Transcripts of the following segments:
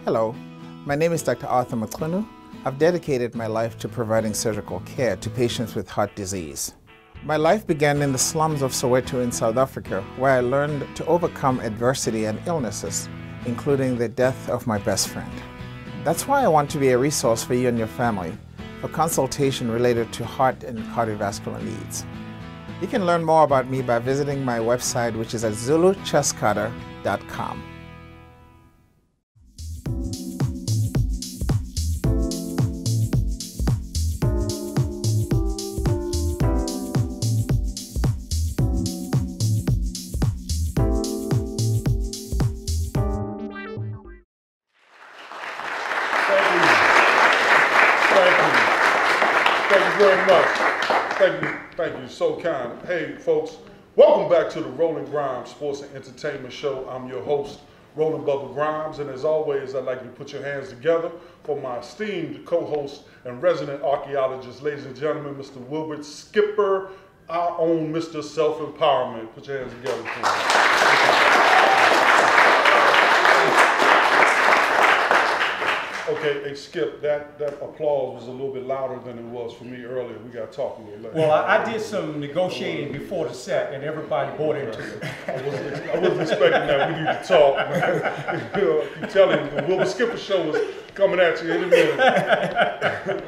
Hello, my name is Dr. Arthur McClinu. I've dedicated my life to providing surgical care to patients with heart disease. My life began in the slums of Soweto in South Africa, where I learned to overcome adversity and illnesses, including the death of my best friend. That's why I want to be a resource for you and your family for consultation related to heart and cardiovascular needs. You can learn more about me by visiting my website, which is at zulucheskada.com. Thank you, so kind. Hey folks, welcome back to the Roland GRIMES Sports and Entertainment Show. I'm your host, Roland Bubba Grimes, and as always, I'd like you to put your hands together for my esteemed co-host and resident archaeologist, ladies and gentlemen, Mr. Wilbert Skipper, our own Mr. Self-Empowerment. Put your hands together for me. Okay, hey Skip, that applause was a little bit louder than it was for me earlier. We got to talk a little later. Well, I did some negotiating before the set, and everybody bought into it. I wasn't expecting that. We need to talk. I'm telling you, the Wilbur Skipper Show is coming at you in a minute.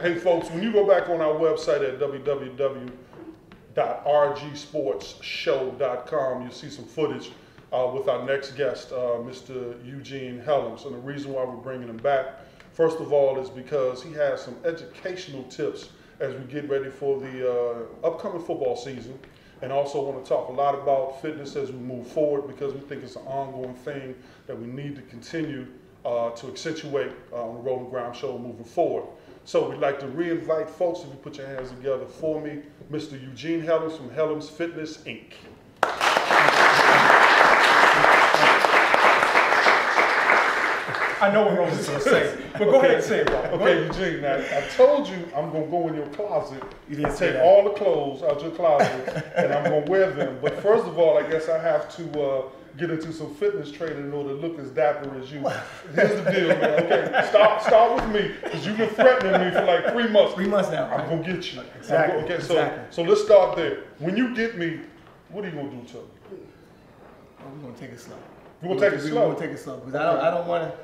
Hey folks, when you go back on our website at www.rgsportsshow.com, you'll see some footage with our next guest, Mr. Eugene Hellams. And the reason why we're bringing him back, first of all, is because he has some educational tips as we get ready for the upcoming football season. And also want to talk a lot about fitness as we move forward, because we think it's an ongoing thing that we need to continue to accentuate on the Roland GRIMES Show moving forward. So we'd like to re-invite folks, if you put your hands together for me, Mr. Eugene Hellams from Hellams Fitness, Inc. I know what Roland's going to say, but go ahead and say it, Roland. Okay, Eugene, now I told you I'm going to go in your closet and take that. all the clothes out your closet and I'm going to wear them. But first of all, I guess I have to get into some fitness training in order to look as dapper as you. Here's the deal, man. Okay, start with me, because you've been threatening me for like 3 months. 3 months now. I'm going to get you. Exactly. Okay, exactly. So let's start there. When you get me, what are you going to do to me? We're going to take it slow. We're going to take it slow? We're going to take it slow, because I don't want to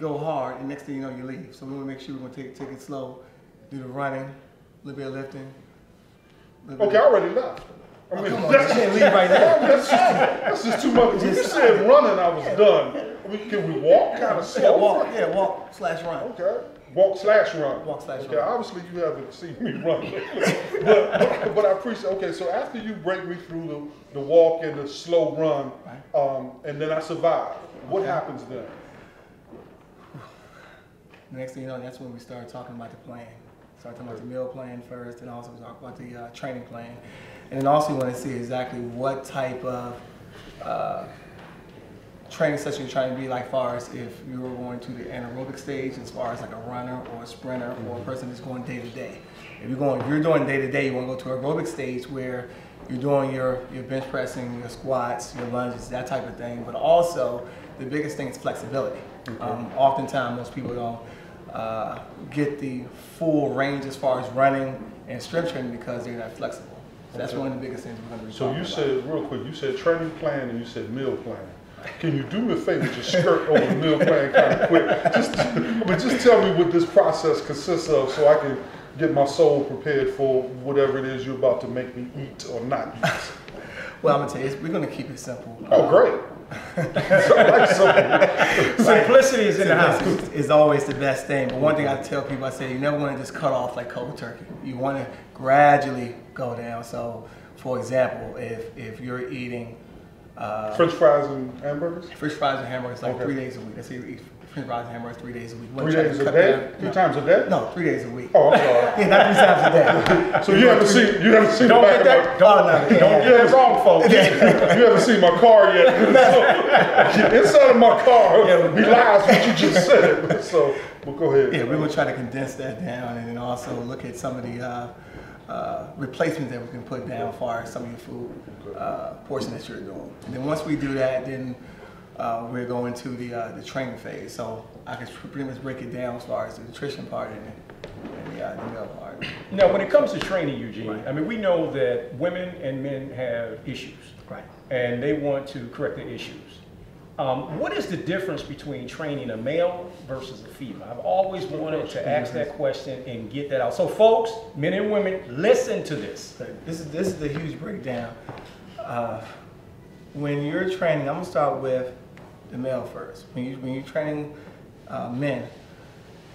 go hard, and next thing you know, you leave. So we want to make sure we're going to take it slow, do the running, a little bit of lifting. Okay, I already left. I mean, come on, you can't leave right now. That's just too much. When you said running, I was done. Can we walk kind of slow? Walk/run. Okay. Walk/run. Walk/run. Okay, obviously you haven't seen me run. but I appreciate, okay, so after you break me through the walk and the slow run, and then I survive, what happens then? The next thing you know, that's when we start talking about the plan. Start talking about the meal plan first, and also talk about the training plan. And then also you want to see exactly what type of training session you're trying to be, like far as if you were going to the anaerobic stage, as far as like a runner or a sprinter or a person that's going day to day. If you're doing day to day, you want to go to aerobic stage where you're doing your bench pressing, your squats, your lunges, that type of thing. But also the biggest thing is flexibility. Oftentimes most people don't get the full range as far as running and strength training because they're not flexible. So that's one of the biggest things we're going to be talking about. So you said, real quick, you said training plan and you said meal plan. Can you do me a favor, just skirt over the meal plan kind of quick? Just tell me what this process consists of so I can get my soul prepared for whatever it is you're about to make me eat or not eat. Well, I'm going to tell you, we're going to keep it simple. Oh, great. Simplicity is in the house. Is always the best thing. But one thing I tell people, I say, you never want to just cut off like cold turkey. You want to gradually go down. So, for example, if you're eating French fries and hamburgers? French fries and hamburgers like 3 days a week. I say you eat French fries and hamburgers 3 days a week. 3 days a day? 3 times a day? No, 3 days a week. Oh, I'm sorry. Yeah, not 3 times a day. So you haven't seen Don't the back get that. of my... Don't get it wrong, folks. You haven't seen my car yet. So, inside of my car, belies what you just said. So, well, go ahead. Yeah, we're going to try to condense that down and then also look at some of the replacements that we can put down as far as some of your food portion that you're doing. And then once we do that, then we're going to the training phase. So I can pretty much break it down as far as the nutrition part and the meal part. Now, when it comes to training, Eugene, Right. I mean, we know that women and men have issues. Right. And they want to correct the issues. What is the difference between training a male versus a female? I've always wanted to ask that question and get that out. So folks, men and women, listen to this. This is the huge breakdown. When you're training, I'm gonna start with the male first. When you're training men,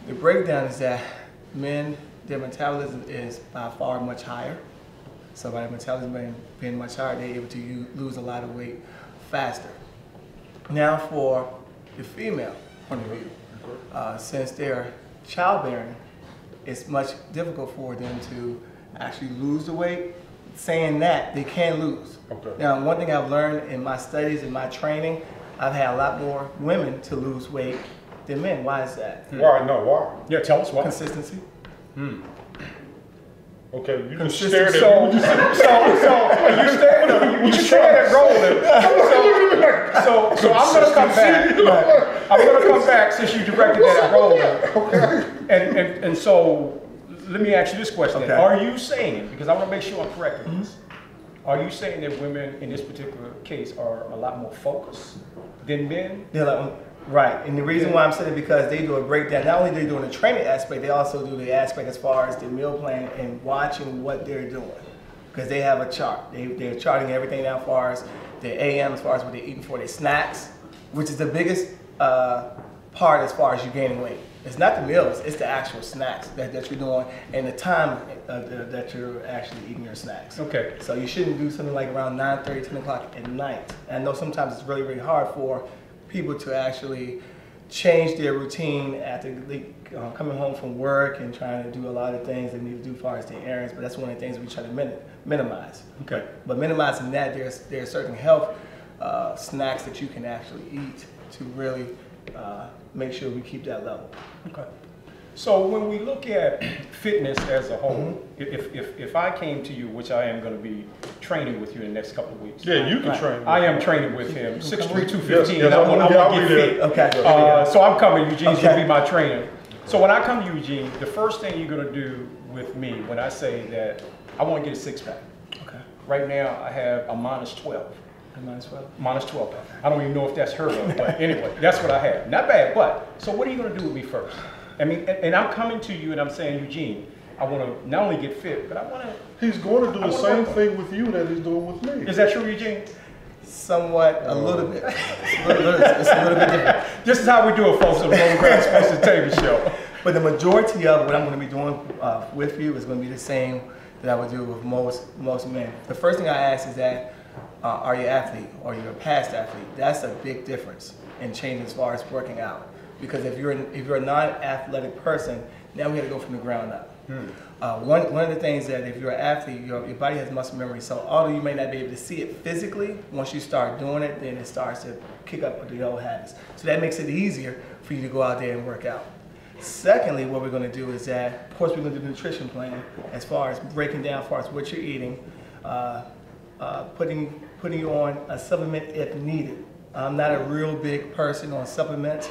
the breakdown is that men, their metabolism is by far much higher. So by the metabolism being much higher, they're able to lose a lot of weight faster. Now for the female point of view, since they're childbearing, it's much difficult for them to actually lose the weight. Saying that, they can lose. Okay. Now, one thing I've learned in my studies and my training, I've had a lot more women to lose weight than men. Why is that? Why? No, why? Yeah, tell us why. Consistency. Okay, you just Consistency. stared at me. You stared at Roland. So I'm going to come back. I'm going to come back since you directed that at Roland. And so let me ask you this question. Okay. Are you saying, because I want to make sure I'm correct in this, are you saying that women in this particular case are a lot more focused than men? They're like, right, and the reason why I'm saying it because they do a breakdown. Not only are they doing the training aspect, they also do the aspect as far as the meal plan and watching what they're doing. Because they have a chart. They're charting everything down as far as their AM, as far as what they're eating for their snacks, which is the biggest part as far as you gaining weight. It's not the meals, it's the actual snacks that you're doing and the time that you're actually eating your snacks. Okay. So you shouldn't do something like around 9:30, 10 o'clock at night. And I know sometimes it's really, really hard for people to actually change their routine after they coming home from work and trying to do a lot of things they need to do as far as their errands, but that's one of the things we try to minimize. Okay. But minimizing that, there's certain health snacks that you can actually eat to really make sure we keep that level. Okay. So when we look at fitness as a whole, if I came to you, which I am going to be training with you in the next couple of weeks. Yeah, you can train. I am training with him, 6'3", 215. Yes, I want to get fit. Okay. So I'm coming. Eugene's Okay. going to be my trainer. So when I come to Eugene, the first thing you're going to do with me when I say that I want to get a six-pack. Okay. Right now I have a minus 12. Minus 12. Minus 12. I don't even know if that's heard of, but anyway, that's what I have. Not bad, but so what are you going to do with me first? I mean, and I'm coming to you and I'm saying, Eugene, I want to not only get fit, but I want to. He's going to do the same thing with you that he's doing with me. Is that true, Eugene? Somewhat, a little bit. It's a little bit different. This is how we do it, folks, on the Roland Ground Sports Entertainment Show. But the majority of what I'm going to be doing with you is going to be the same that I would do with most men. The first thing I ask is that, are you an athlete or you're a past athlete? That's a big difference in change as far as working out. Because if you're a non-athletic person, now we have to go from the ground up. One of the things that if you're an athlete, your body has muscle memory. So although you may not be able to see it physically, once you start doing it, then it starts to kick up with the old habits. So that makes it easier for you to go out there and work out. Secondly, what we're going to do is that, of course, we're going to do the nutrition plan as far as breaking down as far as what you're eating, putting you on a supplement if needed. I'm not a real big person on supplements.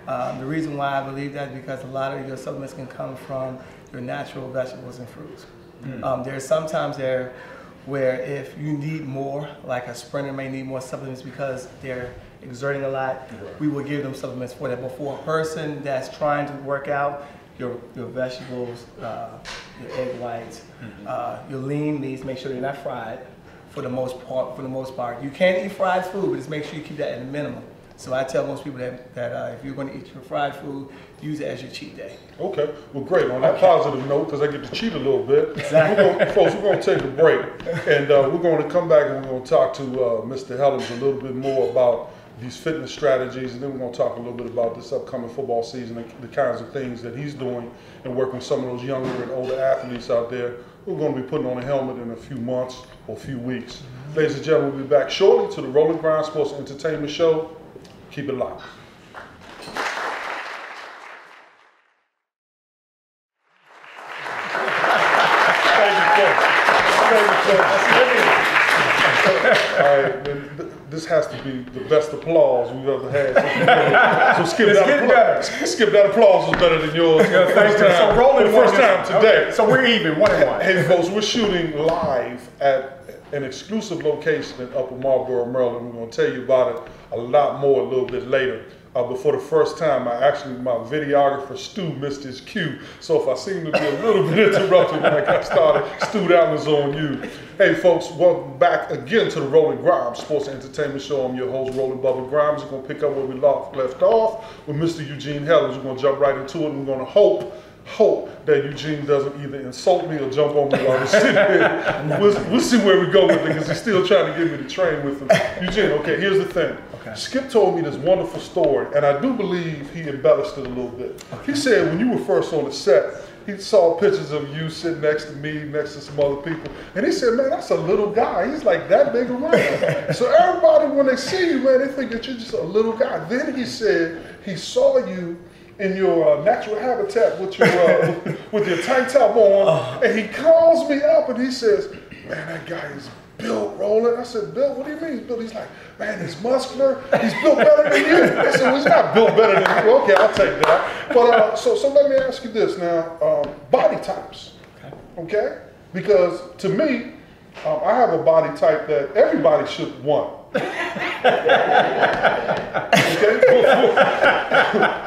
The reason why I believe that is because a lot of your supplements can come from your natural vegetables and fruits. There's sometimes there where if you need more, like a sprinter may need more supplements because they're exerting a lot, we will give them supplements for that. But for a person that's trying to work out, your vegetables, your egg whites, your lean meats, make sure they're not fried for the most part. You can eat fried food, but just make sure you keep that at a minimum. So I tell most people that if you're going to eat your fried food, use it as your cheat day. Okay, well, great. On that positive note, because I get to cheat a little bit, Exactly. folks, we're going to take a break, and we're going to come back and we're going to talk to Mr. Hellams a little bit more about these fitness strategies, and then we're going to talk a little bit about this upcoming football season and the kinds of things that he's doing and working with some of those younger and older athletes out there who are going to be putting on a helmet in a few months or a few weeks. Ladies and gentlemen, we'll be back shortly to the Roland Ground Sports Entertainment Show. Keep it locked. All right, this has to be the best applause we've ever had. So Skip, that applause was better than yours. Yeah, thanks. So Roland, the first time today. Okay, so we're even, 1-1. Hey folks, we're shooting live at an exclusive location in Upper Marlboro, Maryland. We're going to tell you about it a lot more a little bit later. But for the first time, my videographer Stu missed his cue. So if I seem to be a little bit interrupted when I got started, Stu, that was on you. Hey folks, welcome back again to the Roland GRIMES Sports and Entertainment Show. I'm your host, Roland Bubba Grimes. We're going to pick up where we left off with Mr. Eugene Hellams. We're going to jump right into it. We're going to hope that Eugene doesn't either insult me or jump on me while we're sitting here. We'll see where we go with it, because he's still trying to get me to train with him. Eugene, okay, here's the thing. Okay. Skip told me this wonderful story, and I do believe he embellished it a little bit. Okay. He said when you were first on the set, he saw pictures of you sitting next to me, next to some other people, and he said, man, that's a little guy. He's like that big around. So everybody, when they see you, man, they think that you're just a little guy. Then he said he saw you in your natural habitat with your tank top on, and he calls me up and he says, man, that guy is built, Roland. I said, Bill, what do you mean built? He's like, man, he's muscular. He's built better than you. I said, well, he's not built better than you. Okay, I'll take that. But so let me ask you this now, body types, okay? Because to me, I have a body type that everybody should want. Okay?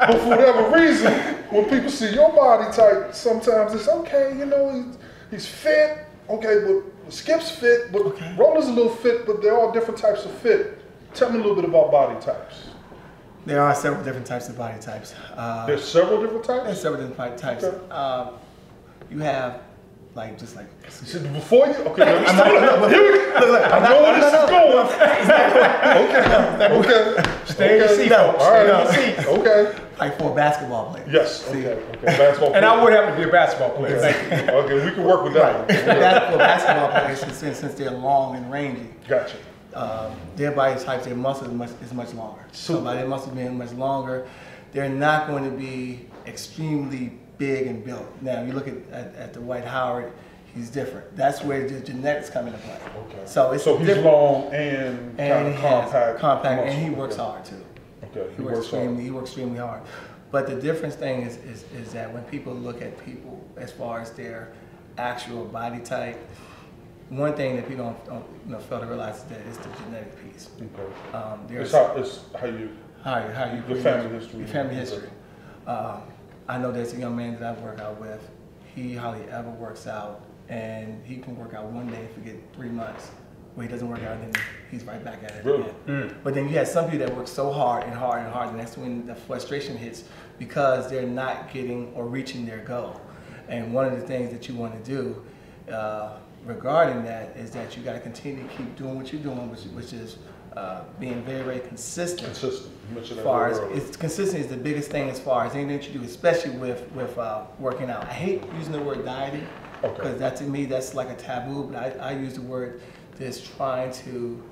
But for whatever reason, when people see your body type, sometimes it's okay, you know, he's fit, okay, but Skip's fit, but Roland's a little fit, but they're all different types of fit. Tell me a little bit about body types. There are several different types of body types. There's several different types? There's several different body types. Okay. You have before you, okay, I know where this is going. Okay. Stay in your seat. All right. Seat. Okay. Like for a basketball player. Yes. Okay. Basketball player. And I would have to be a basketball player. Okay, we can work with that. For basketball players, since they're long and rangy. Gotcha. Their body types, their muscle is much longer. So by their muscles being much longer, they're not going to be extremely big and built. Now, you look at the Dwight Howard, he's different. That's where the genetics come into play. Okay. So he's long and kind of compact, and he works hard too. Okay. He works extremely hard. But the difference thing is that when people look at people as far as their actual body type, one thing that people don't fail to realize is that it's the genetic piece. Okay. It's how you your family history. Your family history. I know there's a young man that I work out with. He hardly ever works out, and he can work out one day and forget 3 months. When he doesn't work out, then he's right back at it again. But then you have some people that work so hard and hard and hard, and that's when the frustration hits, because they're not getting or reaching their goal. And one of the things that you want to do regarding that is that you got to continue to keep doing what you're doing, which is being very, very consistent. Consistency is the biggest thing as far as anything that you do, especially with working out. I hate using the word dieting, because that to me that's like a taboo. But I use the word that's trying to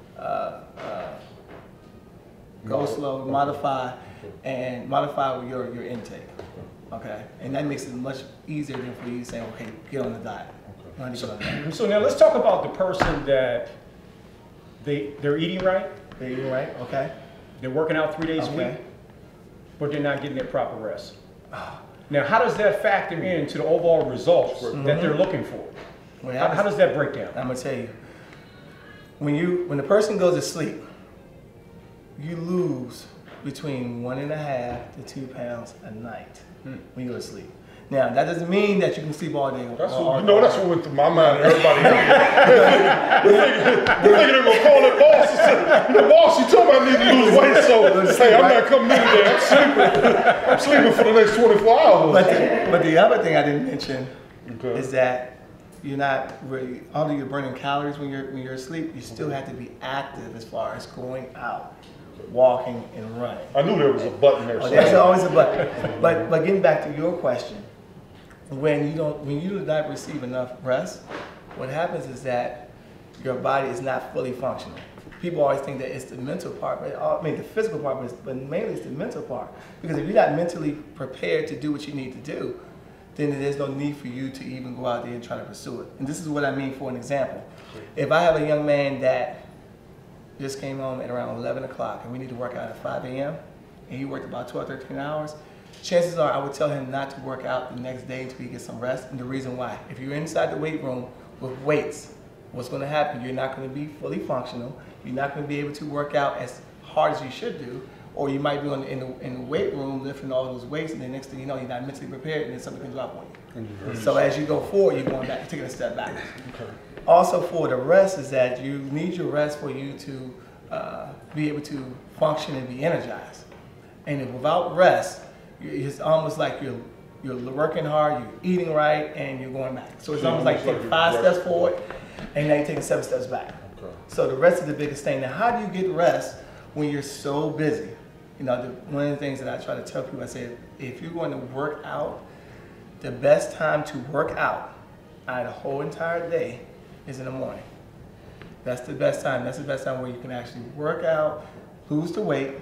go slow, modify your intake. Okay, and that makes it much easier than for you to say, okay, get on the diet. So now let's talk about the person that they're eating right. They're eating right, okay. They're working out 3 days a week, but they're not getting their proper rest. Now, how does that factor into the overall results that they're looking for? How does that break down? I'm gonna tell you, when the person goes to sleep, you lose between 1.5 to 2 pounds a night when you go to sleep. Now, that doesn't mean that you can sleep all day. That's what went through my mind and everybody else. They're thinking they're going to call that boss and say, the boss, you told me I need to lose weight, so hey, I'm not coming in today. I'm sleeping for the next 24 hours. But the other thing I didn't mention is that you're not really, although you're burning calories when you're asleep, you still have to be active as far as going out, walking and running. I knew there was a button there. There's always a button. But getting back to your question, when you do not receive enough rest, what happens is that your body is not fully functional. People always think that it's the mental part, the physical part, but mainly it's the mental part. Because if you're not mentally prepared to do what you need to do, then there's no need for you to even go out there and try to pursue it. And this is what I mean for an example. If I have a young man that just came home at around 11 o'clock and we need to work out at 5 a.m. and he worked about 12, 13 hours, chances are I would tell him not to work out the next day until he gets some rest. And the reason why, if you're inside the weight room with weights, what's going to happen, you're not going to be fully functional. You're not going to be able to work out as hard as you should do. Or you might be in the weight room lifting all those weights, and the next thing you know, you're not mentally prepared, and then something can drop on you. So as you go forward, you're going back, taking a step back. Okay. Also for the rest is that you need your rest for you to be able to function and be energized. And if without rest, it's almost like you're working hard, you're eating right, and you're going back. So it's almost like you take 5 steps forward, and now you're taking 7 steps back. Okay. So the rest is the biggest thing. Now, how do you get rest when you're so busy? You know, one of the things that I try to tell people, I say, if you're going to work out, the best time to work out the whole entire day is in the morning. That's the best time. That's the best time where you can actually work out, lose the weight,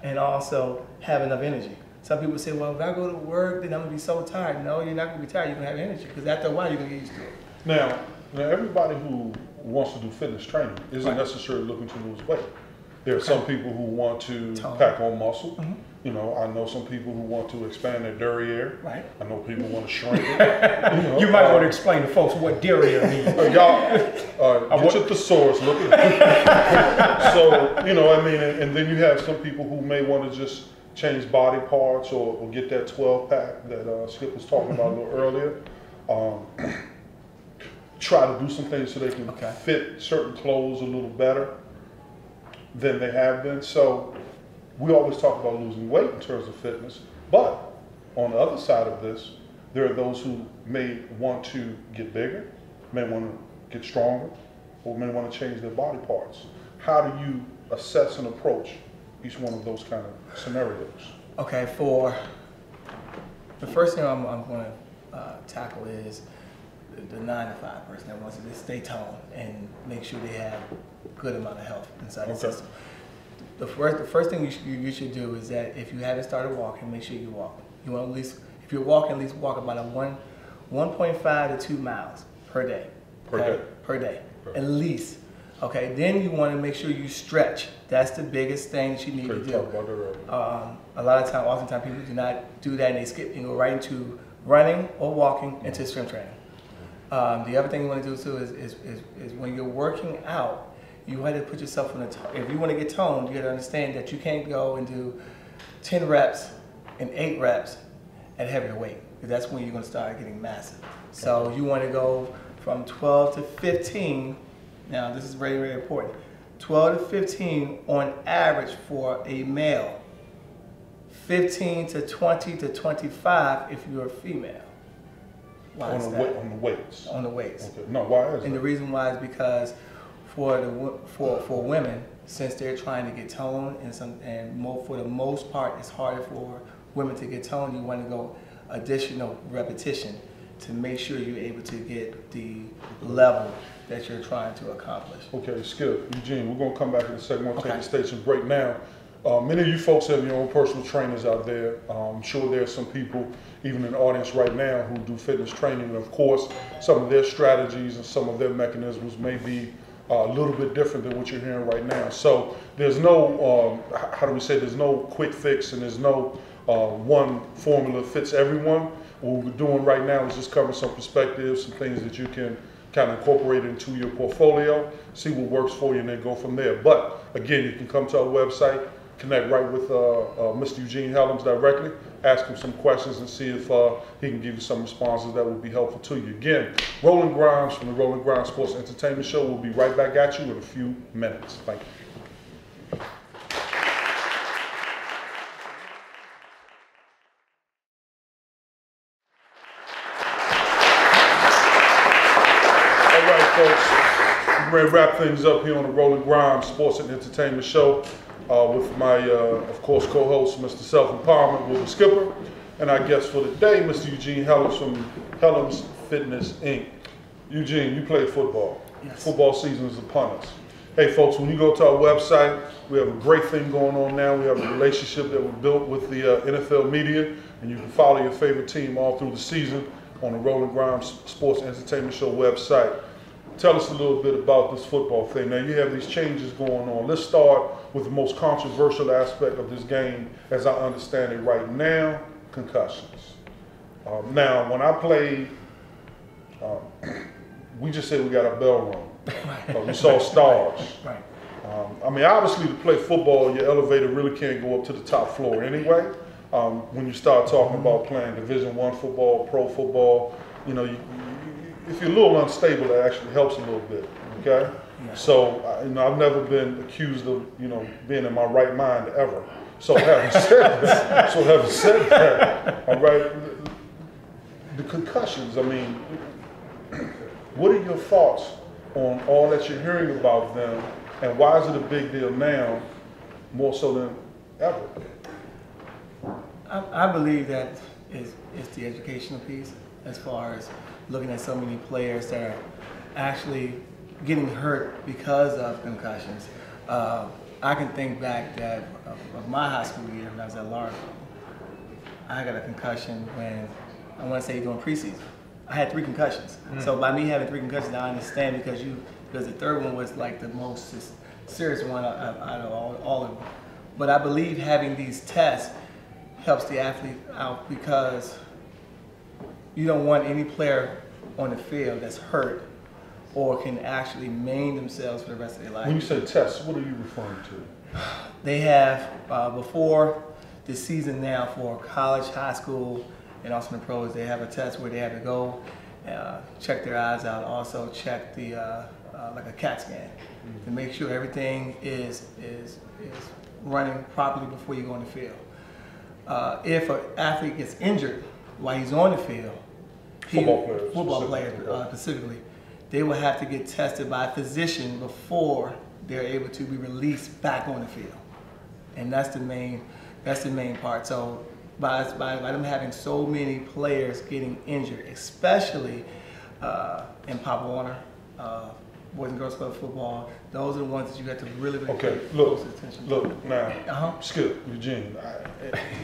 and also have enough energy. Some people say, well, if I go to work, then I'm going to be so tired. No, you're not going to be tired. You're going to have energy, because after a while, you're going to get used to it. Now everybody who wants to do fitness training isn't Right. necessarily looking to lose weight. There are some people who want to Tone. pack on muscle. Mm-hmm. You know, I know some people who want to expand their derriere. Right. I know people who want to shrink it. You know, You might want to explain to folks what derriere means. y'all, get your thesaurus, look at it. So, you know, I mean, and then you have some people who may want to just change body parts or get that 12-pack that Skip was talking about a little earlier. Try to do some things so they can fit certain clothes a little better than they have been. So we always talk about losing weight in terms of fitness, but on the other side of this, there are those who may want to get bigger, may want to get stronger, or may want to change their body parts. How do you assess and approach each one of those kind of scenarios? Okay, for the first thing I'm going to tackle is the 9-to-5 person that wants to stay toned and make sure they have a good amount of health inside the system. The first thing you should do is that if you haven't started walking, make sure you walk. You want to at least, if you're walking, at least walk about 1.5 to 2 miles per day. Per day, at least. Okay, then you want to make sure you stretch. That's the biggest thing that you need to do. A lot of times, oftentimes people do not do that and they skip and go right into running or walking into strength training. The other thing you want to do too is when you're working out, you have to put yourself in if you want to get toned, you got to understand that you can't go and do 10 reps and 8 reps at heavier weight, because that's when you're going to start getting massive. So you want to go from 12 to 15. Now this is very, very important. 12 to 15 on average for a male. 15 to 20 to 25 if you're a female. Why is that? On the weights. On the weights. Okay. No, why is that? And the reason why is because for women, since they're trying to get toned, for the most part, it's harder for women to get toned. You want to go additional repetition to make sure you're able to get the level that you're trying to accomplish. Okay, Skip, Eugene, we're going to come back in a second. We're going to take the station break now. Many of you folks have your own personal trainers out there. I'm sure there are some people, even in the audience right now, who do fitness training. And of course, some of their strategies and some of their mechanisms may be a little bit different than what you're hearing right now. So there's no, there's no quick fix, and there's no one formula fits everyone. What we're doing right now is just cover some perspectives, some things that you can kind of incorporate into your portfolio, see what works for you, and then go from there. But again, you can come to our website, connect right with Mr. Eugene Hellams directly, ask him some questions and see if he can give you some responses that would be helpful to you. Again, Roland Grimes from the Roland Grimes Sports Entertainment Show will be right back at you in a few minutes. Thank you. All right, folks, we're ready to wrap things up here on the Roland Grimes Sports and Entertainment Show. With my, of course, co-host, Mr. Self-Empowerment, Will Skipper, and our guest for the day, Mr. Eugene Hellams from Hellams Fitness, Inc. Eugene, you play football. Yes. Football season is upon us. Hey, folks, when you go to our website, we have a great thing going on now. We have a relationship that we built with the NFL media, and you can follow your favorite team all through the season on the Roland Grimes Sports Entertainment Show website. tell us a little bit about this football thing. Now, you have these changes going on. Let's start with the most controversial aspect of this game, as I understand it right now, concussions. Now, when I played, we just said we got our bell rung. We saw stars. Right. I mean, obviously, to play football, your elevator really can't go up to the top floor anyway. When you start talking about playing Division I football, pro football, you know, if you're a little unstable, that actually helps a little bit. Okay. Yeah. So, you know, I've never been accused of, you know, being in my right mind ever. So having said that, all right, the concussions. I mean, what are your thoughts on all that you're hearing about them, and why is it a big deal now, more so than ever? I believe that it's the educational piece, as far as looking at so many players that are actually getting hurt because of concussions. I can think back that of my high school year when I was at Roland. I got a concussion when, I want to say during preseason. I had 3 concussions. So by me having 3 concussions, I understand because the third one was like the most serious one out of all of them. But I believe having these tests helps the athlete out, because you don't want any player on the field that's hurt or can actually maim themselves for the rest of their life. When you say tests, what are you referring to? They have, before the season now, for college, high school, and also in the pros, they have a test where they have to go check their eyes out, also check the like a CAT scan to make sure everything is running properly before you go on the field. If an athlete gets injured while he's on the field, football players specifically, they will have to get tested by a physician before they're able to be released back on the field, and that's the main part. So by them having so many players getting injured, especially in Pop Warner, Boys and Girls Club football, those are the ones that you have to really pay close attention to. Look, now, Skip, Eugene,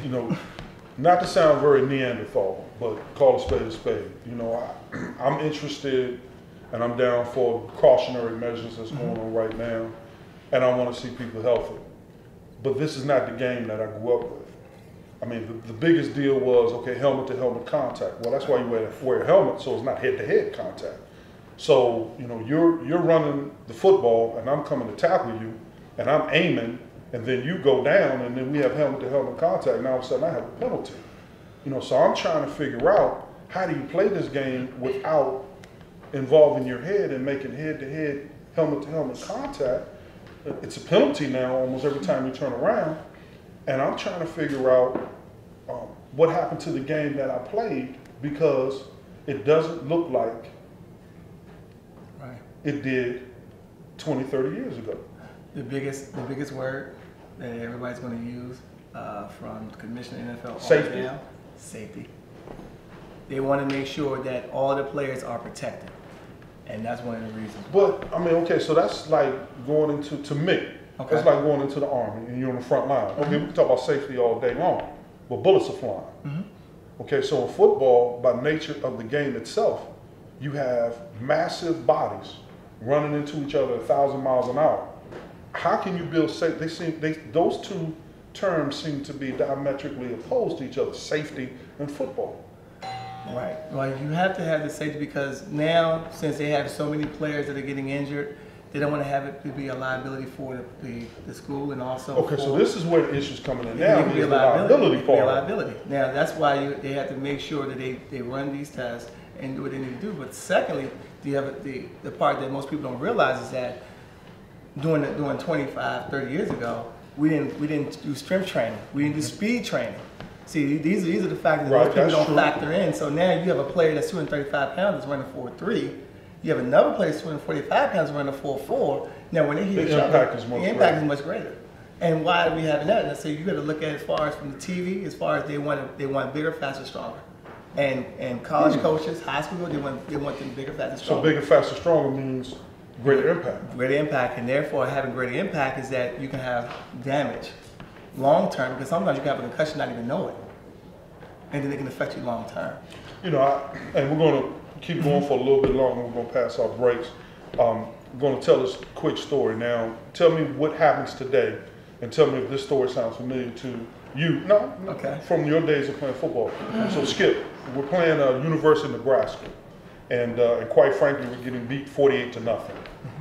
you know, not to sound very Neanderthal, but call a spade. You know, I'm interested and I'm down for cautionary measures that's going on right now, and I want to see people healthy. But this is not the game that I grew up with. I mean, the biggest deal was, okay, helmet-to-helmet contact. Well, that's why you wear a helmet, so it's not head-to-head contact. So, you know, you're running the football, and I'm coming to tackle you, and I'm aiming, and then you go down, and then we have helmet-to-helmet contact, and all of a sudden I have a penalty. You know, so I'm trying to figure out, how do you play this game without involving your head and making head-to-head, helmet-to-helmet contact? It's a penalty now almost every time you turn around. And I'm trying to figure out what happened to the game that I played, because it doesn't look like it did 20, 30 years ago. The biggest word that everybody's going to use from Commissioner NFL safety. Down, safety. They want to make sure that all the players are protected, and that's one of the reasons. But I mean, okay, so that's like going into, to me, okay, that's like going into the Army and you're on the front line. Okay, we can talk about safety all day long, but bullets are flying. Okay, so in football, by nature of the game itself, you have massive bodies running into each other 1,000 miles an hour. How can you build safety? Those two terms seem to be diametrically opposed to each other, safety and football. Right. Well, you have to have the safety, because now, since they have so many players that are getting injured, they don't want to have it to be a liability for the school, and also. Okay, so this is where the issue's coming in now. It can be a liability for liability. Now, that's why they have to make sure that they run these tests and do what they need to do. But secondly, the part that most people don't realize is that during 25, 30 years ago, we didn't do strength training. We didn't do speed training. See, these are the factors that most people don't factor in. So now you have a player that's 235 pounds that's running 4.3. You have another player that's 245 pounds running 4.4. Now when they hit each other, the impact is much greater. And why are we having that? And so you got to look at it as far as from the TV, as far as they want bigger, faster, stronger. And college coaches, high school, they want them bigger, faster, stronger. So bigger, faster, stronger means greater impact. Greater impact, and therefore having greater impact is that you can have damage long term, because sometimes you can have a concussion not even know it, and then it can affect you long term. You know, and we're going to keep going for a little bit longer. We're going to pass our breaks. I'm going to tell this quick story. Now, tell me what happens today, and tell me if this story sounds familiar to you. No, Okay. From your days of playing football. So Skip, we're playing University of Nebraska, and quite frankly, we're getting beat 48-0.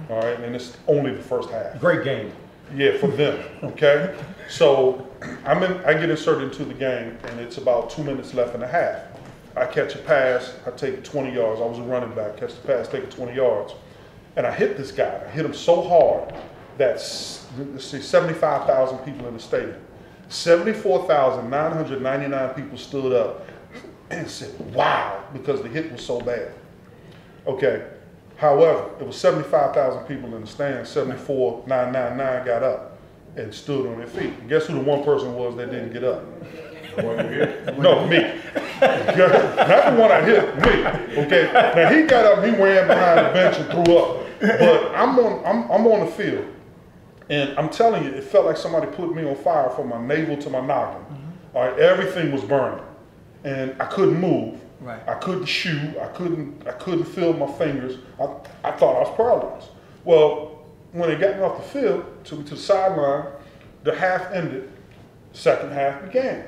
All right, and it's only the first half. Great game. Yeah, for them. Okay, so I get inserted into the game, and it's about 2 minutes left in the half. I catch a pass, I take it 20 yards. I was a running back. Catch the pass, take it 20 yards, and I hit this guy. I hit him so hard that let's see, 75,000 people in the stadium. 74,999 people stood up and said, "Wow," because the hit was so bad. Okay. However, it was 75,000 people in the stand. 74,999 got up and stood on their feet. And guess who the one person was that didn't get up? No, me. Not the one I hit, me. Okay. Now he got up, he ran behind the bench and threw up. But I'm on the field, and I'm telling you, it felt like somebody put me on fire from my navel to my noggin. All right, everything was burning, and I couldn't move. Right. I couldn't shoot. I couldn't feel my fingers. I thought I was paralyzed. Well, when they got me off the field to the sideline, the half ended. Second half began.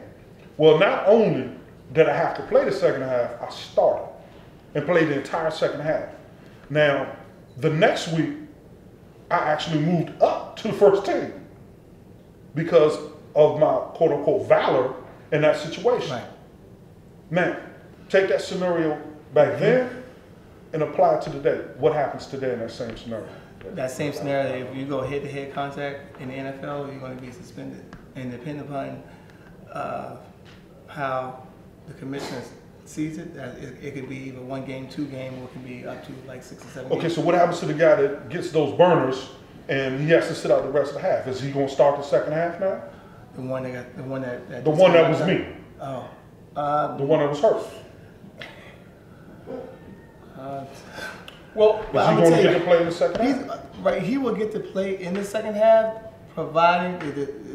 Well, not only did I have to play the second half, I started and played the entire second half. Now, the next week, I actually moved up to the first team because of my quote-unquote valor in that situation. Right. Now, take that scenario back then and apply it to today. What happens today in that same scenario? That same scenario, if you go head-to-head contact in the NFL, you're going to be suspended. And depending upon how the commissioner sees it, it could be either 1 game, 2 game, or it can be up to like 6 or 7 games. Okay, so what happens to the guy that gets those burners and he has to sit out the rest of the half? Is he going to start the second half now? The one that was me. Oh. The one that was hurt. Well, Is he going to get to play in the second half? Right, he will get to play in the second half, providing,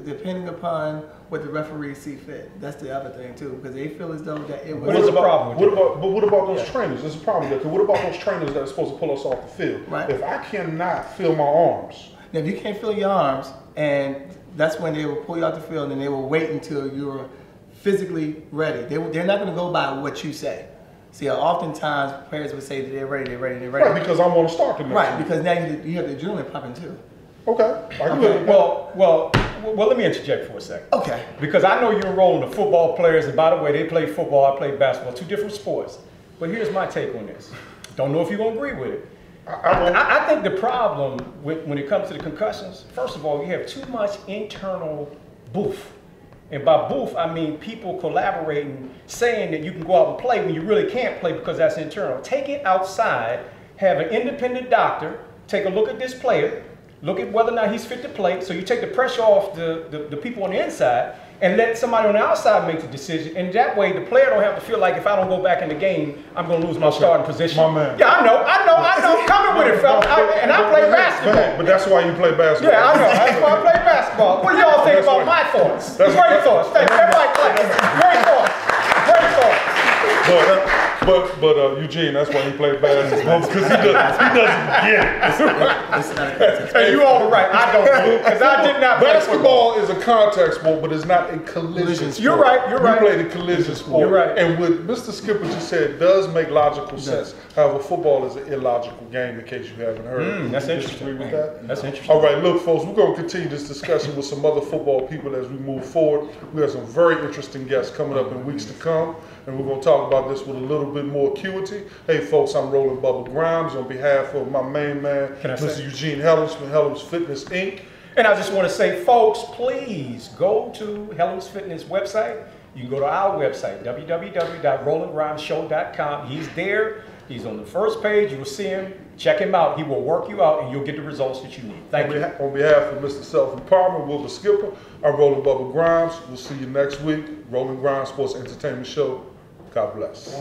depending upon what the referees see fit. That's the other thing too, because they feel as though that it was. What is the problem? What about those trainers? There's a problem there. What about those trainers that are supposed to pull us off the field? Right. If I cannot feel my arms. Now, if you can't feel your arms, and that's when they will pull you out the field, and they will wait until you're physically ready. They're not going to go by what you say. See, oftentimes players would say that they're ready. Right, because I want to start the next Right, one. because now you have the adrenaline pumping too. Okay. Well, let me interject for a second. Okay. Because I know you're enrolling the football players, and by the way, they play football, I play basketball, 2 different sports. But here's my take on this. Don't know if you're going to agree with it. I think the problem when it comes to the concussions, first of all, you have too much internal booth. And by booth, I mean people collaborating, saying that you can go out and play when you really can't play because that's internal. Take it outside, have an independent doctor, take a look at this player, look at whether or not he's fit to play. So you take the pressure off the people on the inside and let somebody on the outside make the decision. And that way the player don't have to feel like if I don't go back in the game, I'm going to lose my starting position. My man. Yeah, I know. Coming with it, fella. And I play basketball. But that's why you play basketball. Yeah, I know. That's why I play basketball. What do y'all think about my thoughts? Great thoughts. Thank you. Everybody clap. Great thoughts. Great thoughts. But Eugene, that's why he played basketball, because he doesn't get it. Hey, you all right. I don't know, because I did not play Basketball is a contact sport, but it's not a collision sport. You're right. You play the collision sport. You're right. And what Mr. Skipper just said does make logical sense. However, football is an illogical game, in case you haven't heard. That's You interesting. disagree with that? That's interesting. All right, look, folks, we're going to continue this discussion with some other football people as we move forward. We have some very interesting guests coming up in weeks to come, and we're going to talk about this with a little bit more acuity. Hey, folks, I'm Roland Bubba Grimes on behalf of my main man, Mr. Eugene Hellams from Hellams Fitness, Inc. And I just want to say, folks, please go to Hellams Fitness website. You can go to our website, www.rolandgrimeshow.com. He's there. He's on the first page. You will see him. Check him out. He will work you out, and you'll get the results that you need. Thank you. On behalf of Mr. Self-Empowerment, Wilbur Skipper, I'm Roland Bubba Grimes. We'll see you next week. Roland Grimes Sports Entertainment Show. God bless.